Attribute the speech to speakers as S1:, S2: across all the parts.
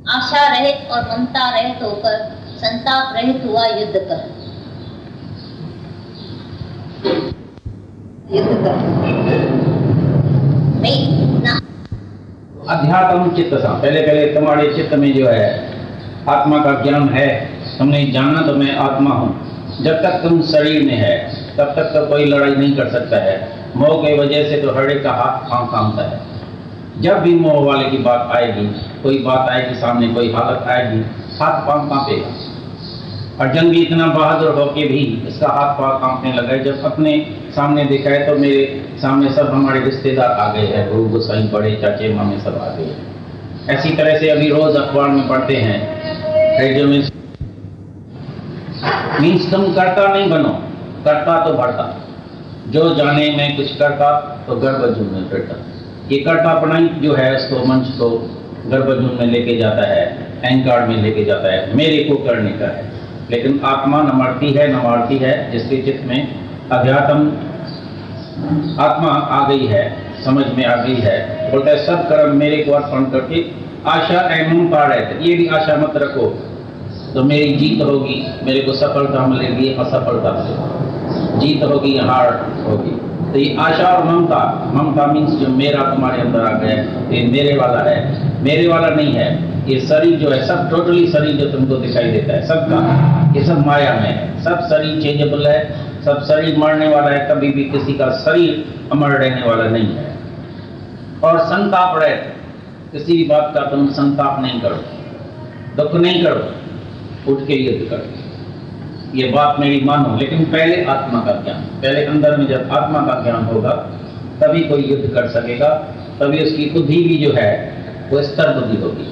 S1: आशा रहित और ममता रहित होकर संताप रहित हुआ युद्ध कर।
S2: अध्यात्म चित्त सा पहले तुम्हारे चित्त में जो है आत्मा का ज्ञान है, तुमने जाना तो मैं आत्मा हूँ। जब तक तुम शरीर में है तब तक तो कोई लड़ाई नहीं कर सकता है। मोह की वजह से तो हर एक का हाथ कांपता है। जब भी मोह वाले की बात आएगी, कोई बात आएगी सामने, कोई हालत आएगी, हाथ पांव कांपेगा। और जंगी इतना बहादुर होके भी इसका हाथ पांव कांपने लगा है। जब अपने सामने देखा है तो मेरे सामने सब हमारे रिश्तेदार आ गए हैं, गुरु गोसाई बड़े चाचे मामे सब आ गए हैं। ऐसी तरह से अभी रोज अखबार में पढ़ते हैं, रेडियो में। मीन्स तुम करता नहीं बनो, करता तो बढ़ता। जो जाने मैं कुछ करता तो गर्भजून में फिरता। ये करता अपना जो है उसको मंच को गर्भजून में लेके जाता है, अहंकार में लेके जाता है, मेरे को करने का है। लेकिन आत्मा न मरती है न मारती है। जिसके चित्त में अध्यात्म आत्मा आ गई है, समझ में आ गई है, बोलता है सब कर्म मेरे को अर्पण करके आशा एवं पा रहे थे। ये भी आशा मत रखो तो मेरी जीत होगी, मेरे को सफलता मिलेगी, असफलता मिलेगी, जीत होगी, हार होगी। तो ये आशा और ममता, ममता मीन्स जो मेरा तुम्हारे अंदर आ गया, ये मेरे वाला है, मेरे वाला नहीं है। ये शरीर जो है सब टोटली शरीर जो तुमको दिखाई देता है सबका, ये सब माया में है। सब शरीर चेंजेबल है, सब शरीर मरने वाला है, कभी भी किसी का शरीर अमर रहने वाला नहीं है। और संताप रहे, किसी भी बात का तुम संताप नहीं करो, दुख नहीं करो, उठ के युद्ध करो। ये बात मेरी मानो, लेकिन पहले आत्मा का ज्ञान, पहले अंदर में जब आत्मा का ज्ञान होगा तभी कोई युद्ध कर सकेगा। तभी उसकी बुद्धि भी जो है वो स्तर बुद्धि होगी।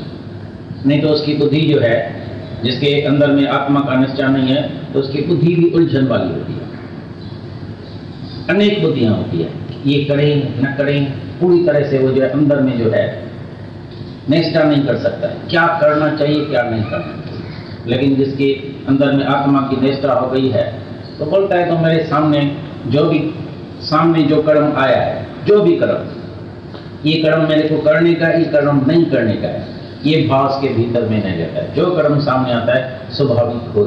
S2: नहीं तो उसकी बुद्धि जो है, जिसके अंदर में आत्मा का निश्चय नहीं है, तो उसकी बुद्धि भी उलझन वाली होती है। अनेक बुद्धियां होती है, ये करें न करें, पूरी तरह से वो जो है अंदर में जो है निष्ठा नहीं कर सकता है, क्या करना चाहिए क्या नहीं करना चाहिए। लेकिन जिसके अंदर में आत्मा की निष्ठा हो गई है तो बोलता है तो मेरे सामने जो कर्म आया है, जो भी कर्म, ये कर्म मेरे को करने का, ये कर्म नहीं करने का है, ये भास के भीतर में नहीं रहता है। जो कर्म सामने आता है स्वाभाविक हो।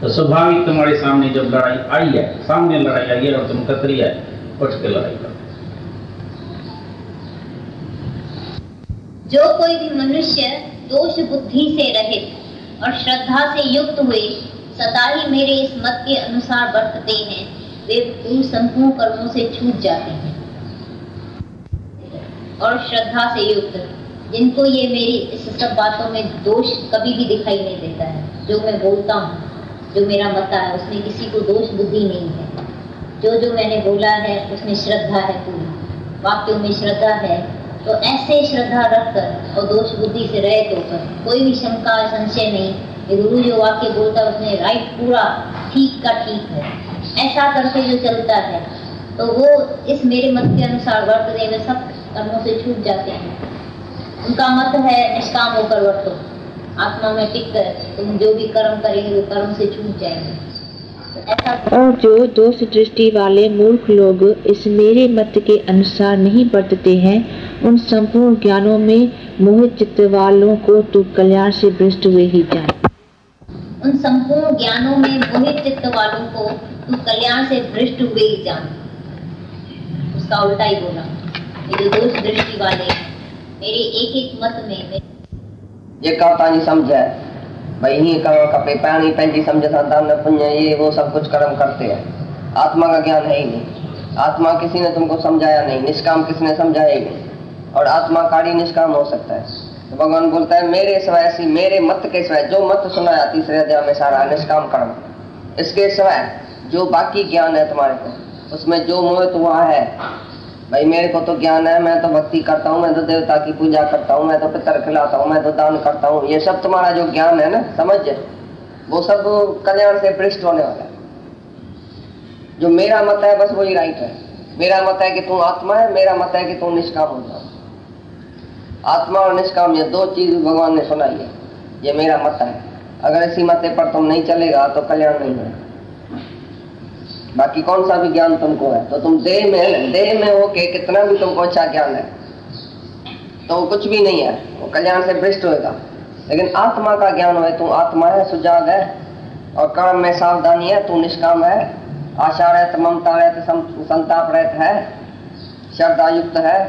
S2: तो स्वाभाविक तुम्हारे सामने जब लड़ाई आई है, सामने लड़ाई आई है और तुम कतरी है, उठ के लड़ाई करो।
S1: जो कोई भी मनुष्य दोष बुद्धि से रहित और श्रद्धा से युक्त हुए सदा ही मेरे इस मत के अनुसार वर्तते हैं, वे उन संपूर्ण कर्मों से छूट जाते हैं। और श्रद्धा से युक्त, जिनको ये मेरी इस सब बातों में दोष कभी भी दिखाई नहीं देता है। जो मैं बोलता हूँ, जो मेरा मत है, उसमें किसी को दोष बुद्धि नहीं है। जो मैंने बोला है उसमें श्रद्धा है, पूरी वाक्यों में श्रद्धा है। तो ऐसे श्रद्धा रखकर और दोष बुद्धि से रहित होकर, कोई भी शंका संशय नहीं, ये गुरु जो वाक्य बोलता है उसमें राइट, पूरा ठीक का ठीक है, ऐसा करके जो चलता है तो वो इस मेरे मत के अनुसार वर्तते हुए सब कर्मों से छूट जाते हैं। उनका मत है निष्काम होकर वर्तो, आत्मा में टिक कर तुम जो भी कर्म करेंगे वो कर्म से छूट जाएंगे।
S3: और जो दोष दृष्टि वाले मूर्ख लोग इस मेरे मत के अनुसार नहीं बरतते हैं, उन संपूर्ण ज्ञानों में मोहित चित्त वालों को तू कल्याण से भ्रष्ट हुए ही जान।
S1: उन संपूर्ण ज्ञानों में मोहित चित्त वालों को तू कल्याण से भ्रष्ट हुए ही जान। उसका उल्टा ही बोला। ये जो दोष दृष्टि वाले मेरे एक एक मत में
S4: ये कहता नहीं समझे भाई, ही कर्म कपे पानी पैंती समझे दान पुण्य, ये वो सब कुछ कर्म करते हैं। आत्मा का ज्ञान है ही नहीं, आत्मा किसी ने तुमको समझाया नहीं, निष्काम किसी ने समझाया ही नहीं। और आत्मा कार्य निष्काम हो सकता है। तो भगवान बोलता है मेरे सिवाय, मेरे मत के सिवाय, जो मत सुनाया तीसरे अध्याय में सारा निष्काम कर्म, इसके सिवाय जो बाकी ज्ञान है तुम्हारे को, उसमें जो मोहित हुआ है, भाई मेरे को तो ज्ञान है, मैं तो भक्ति करता हूँ, मैं तो देवता की पूजा करता हूँ, मैं तो पितर खिलाता हूँ, मैं तो दान करता हूँ, ये सब तुम्हारा जो ज्ञान है ना, समझ, वो सब कल्याण से पृष्ठ होने वाला है। जो मेरा मत है बस वही राइट है। मेरा मत है कि तू आत्मा है, मेरा मत है कि तू निष्काम हो जाओ। आत्मा और निष्काम ये दो चीज भगवान ने सुनाई है, ये मेरा मत है। अगर इसी मत पर तुम नहीं चलेगा तो कल्याण नहीं है। बाकी कौन सा भी ज्ञान तुमको है तो तुम देह में हो के कितना भी तुमको अच्छा ज्ञान है, तो वो कुछ भी नहीं है, वो कल्याण से भ्रष्ट होएगा। लेकिन आत्मा का ज्ञान हो, तू आत्मा है, सुजाग है और काम में सावधानी है, तू निष्काम है, आशा रहत, ममता रहत, संताप रहत है, श्रद्धा युक्त है,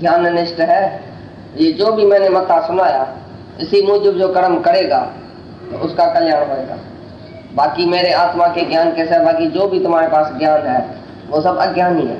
S4: ध्यान निष्ठ है, ये जो भी मैंने मता सुनाया इसी मुझे जो कर्म करेगा तो उसका कल्याण होएगा। बाकी मेरे आत्मा के ज्ञान के सहभागी जो भी तुम्हारे पास ज्ञान है वो सब अज्ञानी है।